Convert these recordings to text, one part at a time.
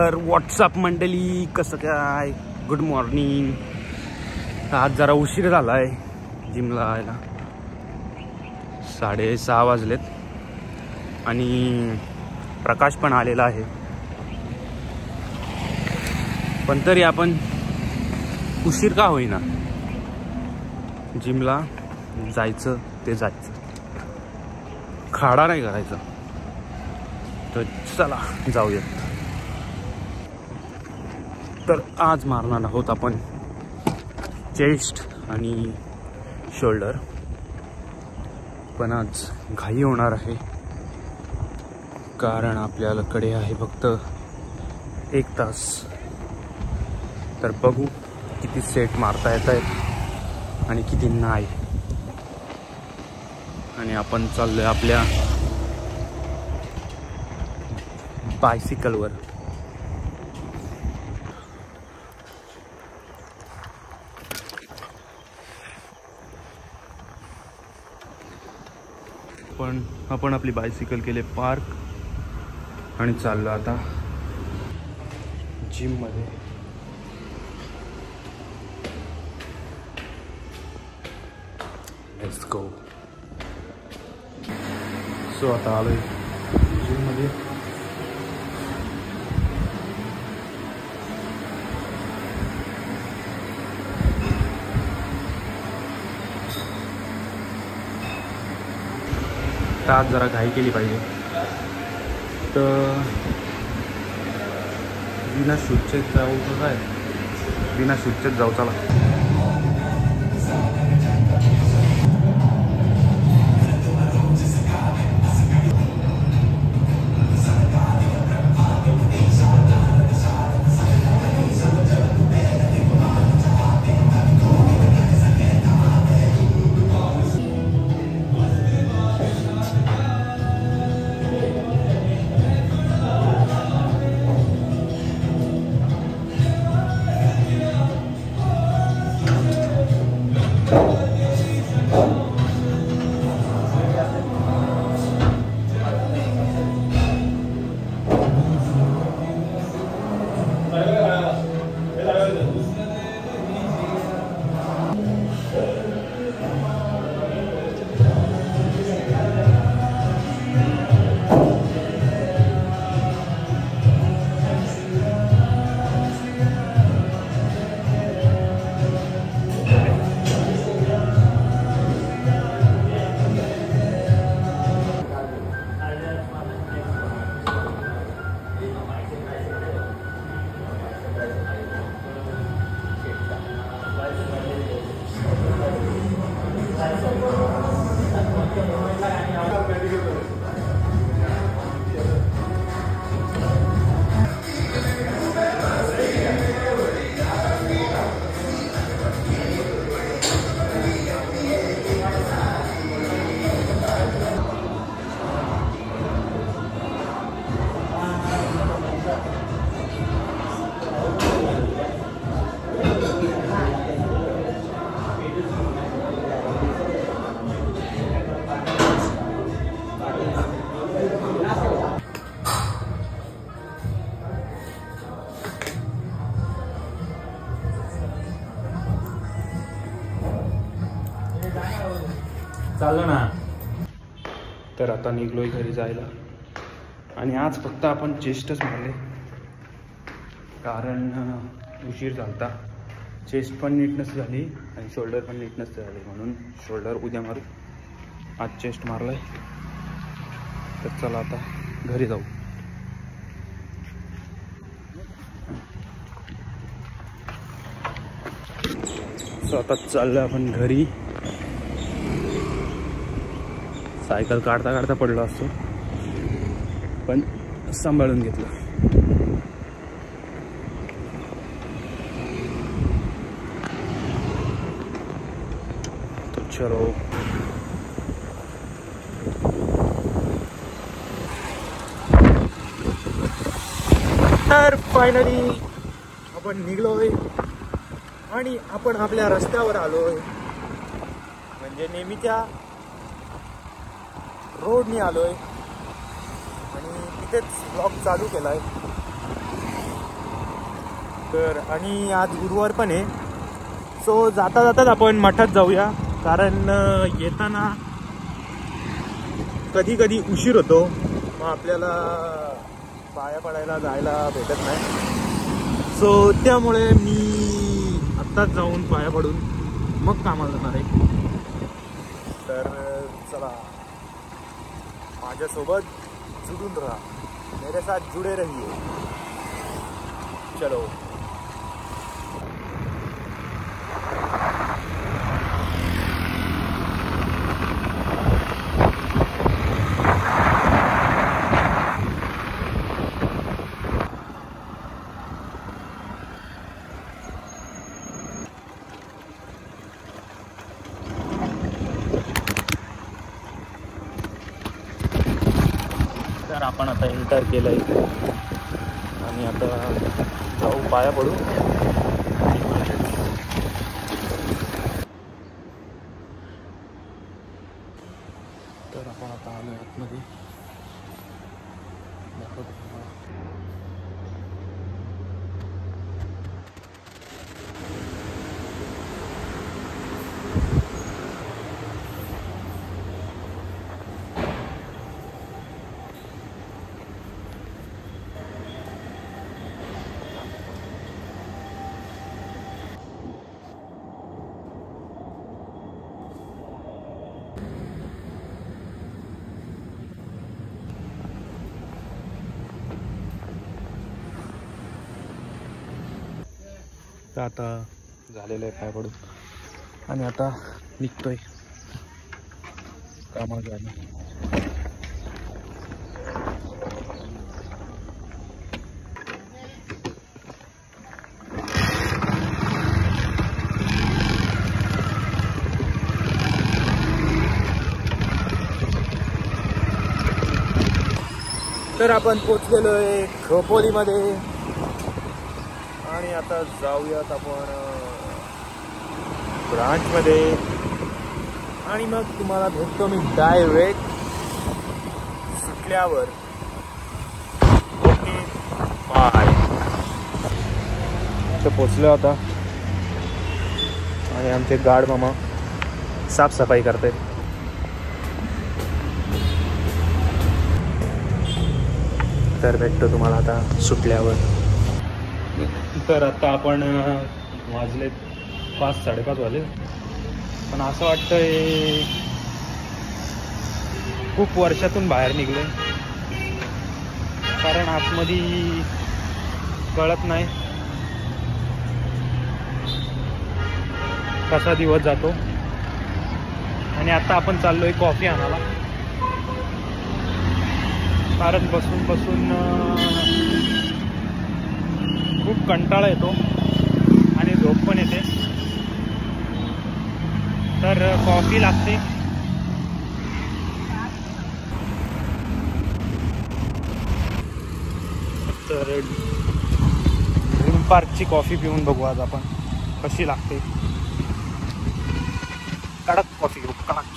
तर व्हॉट्सअप मंडळी, कसं काय, गुड मॉर्निंग. आज जरा उशीर झाला आहे जिमला यायला. 6:30 वाजलेत आणि प्रकाश पण आलेला आहे. पण तरी आपण उशीर का होईना जिमला जायचं ते जायचं, खाडा नाही करायचा. तर चला जाऊयात. तर आज मारणार आहोत आपण चेस्ट आणि शोल्डर. पण आज घाई होणार आहे कारण आपल्याकडे आहे फक्त 1 तास. तर बघू किती सेट मारता येत आहेत आणि किती नाही. आणि आपण चाललोय आपल्या बायसिकलवर. पण आपण आपली बायसिकल केले पार्क आणि चाललो आता जिम मध्ये. Let's go. सो आता आलोय जिम मध्ये. आज जरा घाई केली पाहिजे. तर बिना शूजचेच जाऊ का काय? बिना शूजचेच जाऊ चला. चाललं ना. तर आता निघलोय घरी जायला. आणि आज फक्त आपण चेस्टच मारले कारण उशीर झालता. चेस्ट पण नीट नसती झाली आणि शोल्डर पण नीट नसती झाली, म्हणून शोल्डर उद्या मारू. आज चेस्ट मारलाय. तर चला आता घरी जाऊ. सो आता चाललोय आपण घरी. सायकल काढता काढता पडलो असतो पण सांभाळून घेतलं. तो चलो. तर फायनली आपण निघलोय आणि आपण आपल्या रस्त्यावर आलोय. म्हणजे नेहमीच्या रोडनी आलोय आणि तिथेच ब्लॉग चालू केलाय. तर आणि आज गुरुवार पण आहे, सो जाता जाताच आपण मठात जाऊया, कारण येताना कधी कधी उशीर होतो, मग आपल्याला पाया पडायला जायला भेटत नाही. सो त्यामुळे मी आत्ताच जाऊन पाया पडून मग कामाला जाणार आहे. तर चला माझ्यासोबत जुडून राहा, मेरे साथ जुडे रहिए. चलो. तर आपण आता एंटर केलं आहे आणि आता जाऊ पाया पडू. तर आपण आता आलो आतमध्ये. तर आता झालेलं आहे पाय पडून आणि आता निघतोय कामाला जायला. तर आपण पोचलेलो आहे खोपोलीमध्ये आणि आता जाऊयात आपण ब्रांचमध्ये आणि मग तुम्हाला भेटतो मी डायरेक्ट सुटल्यावर. Okay bye. तर पोचलो आता आणि आमचे गार्ड मामा साफसफाई करतायत. तर भेटतो तुम्हाला आता सुटल्यावर. तर आता आपण वाजले 5-5:30 वाजले, पण असं वाटतंय खूप वर्षातून बाहेर निघलोय, कारण आतमध्ये कळत नाही कसा दिवस जातो. आणि आता आपण चाललोय कॉफी आणायला, कारण बसून बसून खूप कंटाळा येतो आणि झोप पण येते. तर कॉफी लागते. तर ड्रीम पार्कची कॉफी पिऊन बघू आज आपण कशी लागते. कडक कॉफी घेऊ, कडक.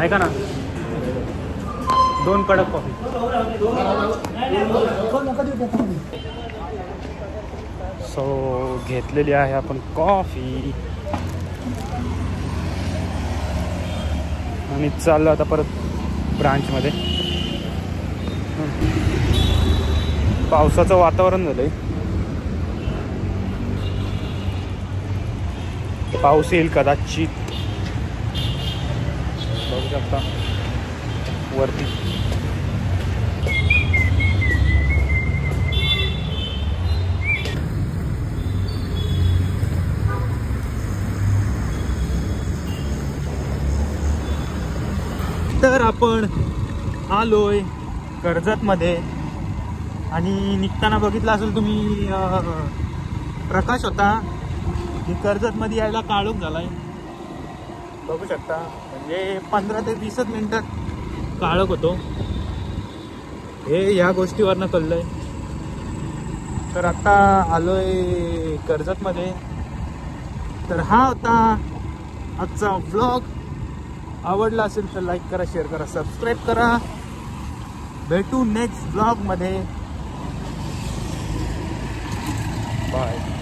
ऐका ना, 2 कडक कॉफी. सो घेतलेली आहे आपण कॉफी आणि चाललो आता परत ब्रांचमध्ये. पावसाचं वातावरण झालंय, पाऊस येईल कदाचित. बघू शकता वरती. तर आपण आलोय कर्जतमध्ये आणि निघताना बघितलं असेल तुम्ही, प्रकाश होता की कर्जतमध्ये यायला काळोख झालाय. बघू शकता, म्हणजे 15 ते 20 मिनिटात काळोख होतो. हे या गोष्टीवरनं कळलंय. तर आता आलोय कर्जतमध्ये. तर हा होता आजचा व्लॉग. आवडला असेल तर लाईक करा, शेअर करा, सबस्क्राईब करा. भेटू नेक्स्ट ब्लॉगमध्ये. बाय.